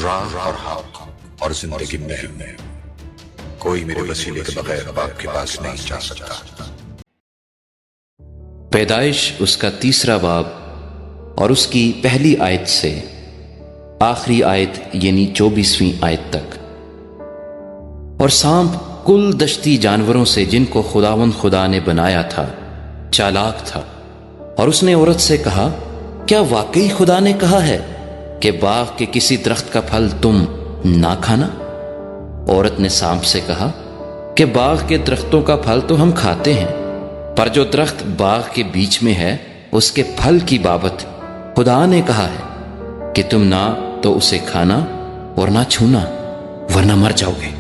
راہ اور حق اور زندگی میں کوئی میرے وسیلے کے بغیر باپ کے پاس نہیں جا سکتا۔ پیدائش اس کا 3 باب اور اس کی پہلی آیت سے آخری آیت یعنی 24ویں آیت تک۔ اور سانپ کل دشتی جانوروں سے جن کو خداوند خدا نے بنایا تھا چالاک تھا، اور اس نے عورت سے کہا، کیا واقعی خدا نے کہا ہے کہ باغ کے کسی درخت کا پھل تم نہ کھانا؟ عورت نے سانپ سے کہا کہ باغ کے درختوں کا پھل تو ہم کھاتے ہیں، پر جو درخت باغ کے بیچ میں ہے اس کے پھل کی بابت خدا نے کہا ہے کہ تم نہ تو اسے کھانا اور نہ چھونا ورنہ مر جاؤ گے۔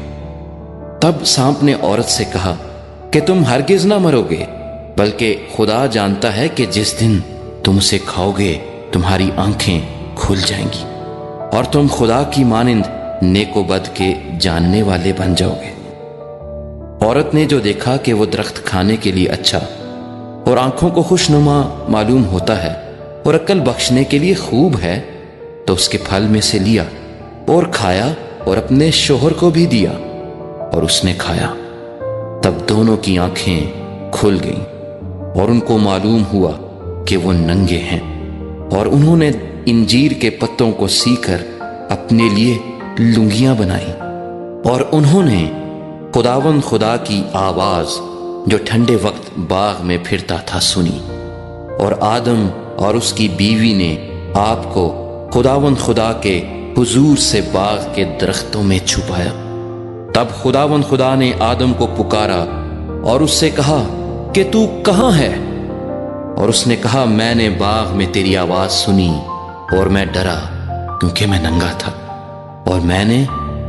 تب سانپ نے عورت سے کہا کہ تم ہرگز نہ مرو گے، بلکہ خدا جانتا ہے کہ جس دن تم اسے کھاؤ گے تمہاری آنکھیں کھل جائیں گی اور تم خدا کی مانند نیک و بد کے جاننے والے بن جاؤ گے۔ عورت نے جو دیکھا کہ وہ درخت کھانے کے لیے اچھا اور آنکھوں کو خوشنما معلوم ہوتا ہے اور عقل بخشنے کے لیے خوب ہے، تو اس کے پھل میں سے لیا اور کھایا اور اپنے شوہر کو بھی دیا، اور اس نے کھایا۔ تب دونوں کی آنکھیں کھل گئیں اور ان کو معلوم ہوا کہ وہ ننگے ہیں، اور انہوں نے انجیر کے پتوں کو سی کر اپنے لیے لنگیاں بنائیں، اور انہوں نے خداوند خدا کی آواز جو ٹھنڈے وقت باغ میں پھرتا تھا سنی، اور آدم اور اس کی بیوی نے آپ کو خداوند خدا کے حضور سے باغ کے درختوں میں چھپایا۔ تب خداوند خدا نے آدم کو پکارا اور اس سے کہا کہ تو کہاں ہے؟ اور اس نے کہا، میں نے باغ میں تیری آواز سنی اور میں ڈرا کیونکہ میں ننگا تھا اور میں نے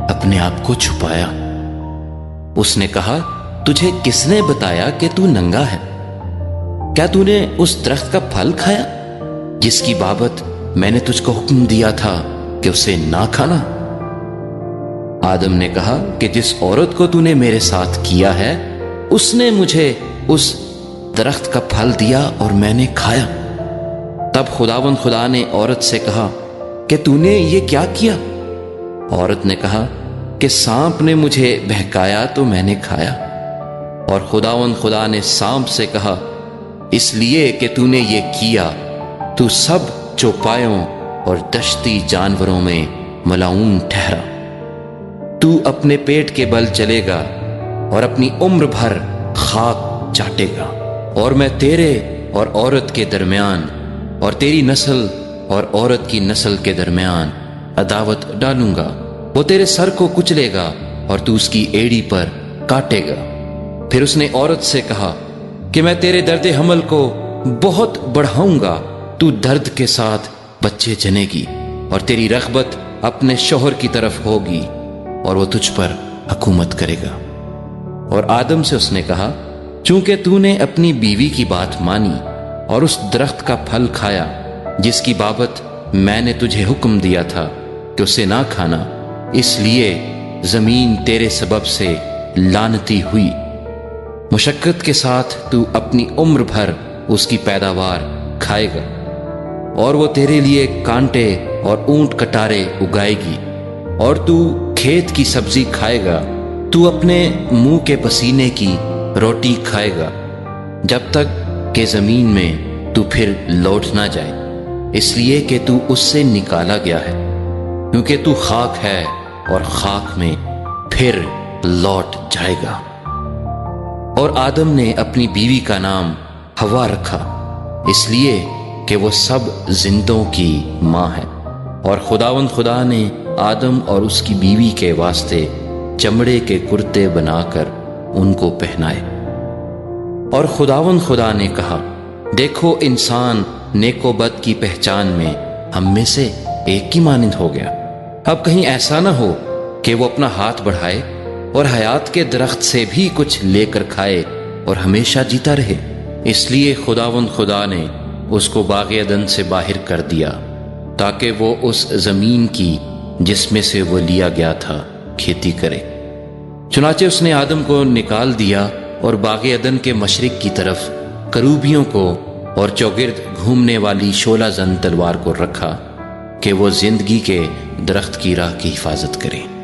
اپنے آپ کو چھپایا۔ اس نے کہا، تجھے کس نے بتایا کہ تو ننگا ہے؟ کیا تو نے اس درخت کا پھل کھایا جس کی بابت میں نے تجھ کو حکم دیا تھا کہ اسے نہ کھانا؟ آدم نے کہا کہ جس عورت کو تو نے میرے ساتھ کیا ہے اس نے مجھے اس درخت کا پھل دیا اور میں نے کھایا۔ تب خداوند خدا نے عورت سے کہا کہ تو نے یہ کیا کیا؟ عورت نے کہا کہ سانپ نے مجھے بہکایا تو میں نے کھایا۔ اور خداوند خدا نے سانپ سے کہا، اس لیے کہ تو نے یہ کیا تو سب چوپایوں اور دشتی جانوروں میں ملعون ٹھہرا۔ تو اپنے پیٹ کے بل چلے گا اور اپنی عمر بھر خاک چاٹے گا، اور میں تیرے اور عورت کے درمیان اور تیری نسل اور عورت کی نسل کے درمیان عداوت ڈالوں گا، وہ تیرے سر کو کچلے گا اور تو اس کی ایڑی پر کاٹے گا۔ پھر اس نے عورت سے کہا کہ میں تیرے درد حمل کو بہت بڑھاؤں گا، تو درد کے ساتھ بچے جنے گی اور تیری رغبت اپنے شوہر کی طرف ہوگی اور وہ تجھ پر حکومت کرے گا۔ اور آدم سے اس نے کہا، چونکہ تو نے اپنی بیوی کی بات مانی اور اس درخت کا پھل کھایا جس کی بابت میں نے تجھے حکم دیا تھا کہ اسے نہ کھانا، اس لیے زمین تیرے سبب سے لعنتی ہوئی۔ مشقت کے ساتھ تو اپنی عمر بھر اس کی پیداوار کھائے گا، اور وہ تیرے لیے کانٹے اور اونٹ کٹارے اگائے گی، اور تو کھیت کی سبزی کھائے گا۔ تو اپنے منہ کے پسینے کی روٹی کھائے گا جب تک کہ زمین میں تو پھر لوٹ نہ جائے، اس لیے کہ تو اس سے نکالا گیا ہے، کیونکہ تو خاک ہے اور خاک میں پھر لوٹ جائے گا۔ اور آدم نے اپنی بیوی کا نام ہوا رکھا، اس لیے کہ وہ سب زندوں کی ماں ہے۔ اور خداوند خدا نے آدم اور اس کی بیوی کے واسطے چمڑے کے کرتے بنا کر ان کو پہنائے۔ اور خداوند خدا نے کہا، دیکھو انسان نیک و بد کی پہچان میں ہم میں سے ایک کی مانند ہو گیا، اب کہیں ایسا نہ ہو کہ وہ اپنا ہاتھ بڑھائے اور حیات کے درخت سے بھی کچھ لے کر کھائے اور ہمیشہ جیتا رہے۔ اس لیے خداوند خدا نے اس کو باغ عدن سے باہر کر دیا تاکہ وہ اس زمین کی جس میں سے وہ لیا گیا تھا کھیتی کرے۔ چنانچہ اس نے آدم کو نکال دیا اور باغ عدن کے مشرق کی طرف کروبیوں کو اور چوگرد گھومنے والی شعلہ زن تلوار کو رکھا، کہ وہ زندگی کے درخت کی راہ کی حفاظت کریں۔